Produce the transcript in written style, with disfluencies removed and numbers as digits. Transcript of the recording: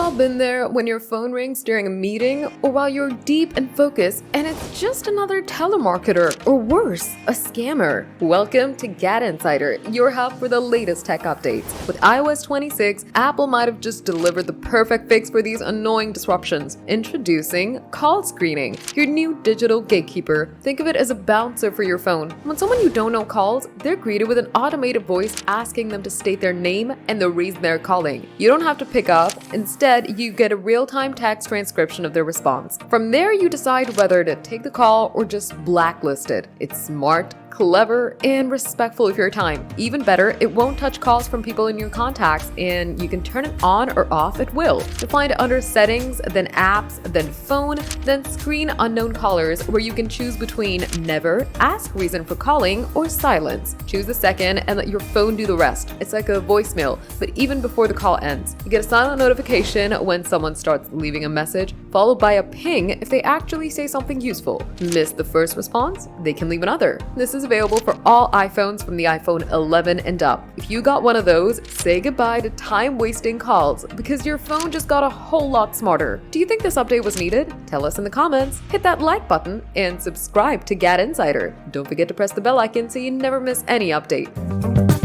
all been there when your phone rings during a meeting or while you're deep in focus and it's just another telemarketer or worse, a scammer? Welcome to GadInsider, your hub for the latest tech updates. With iOS 26, Apple might have just delivered the perfect fix for these annoying disruptions. Introducing call screening, your new digital gatekeeper. Think of it as a bouncer for your phone. When someone you don't know calls, they're greeted with an automated voice asking them to state their name and the reason they're calling. You don't have to pick up. Instead, you get a real-time text transcription of their response. From there, you decide whether to take the call or just blacklist it. It's smart, clever, and respectful of your time. Even better, it won't touch calls from people in your contacts, and you can turn it on or off at will. You'll find it under Settings, then Apps, then Phone, then Screen Unknown Callers, where you can choose between Never, Ask Reason for Calling, or Silence. Choose the second and let your phone do the rest. It's like a voicemail, but even before the call ends. You get a silent notification when someone starts leaving a message, followed by a ping if they actually say something useful. Miss the first response? They can leave another. This is available for all iPhones from the iPhone 11 and up. If you got one of those, say goodbye to time-wasting calls because your phone just got a whole lot smarter. Do you think this update was needed? Tell us in the comments. Hit that like button and subscribe to GadInsider. Don't forget to press the bell icon so you never miss any update.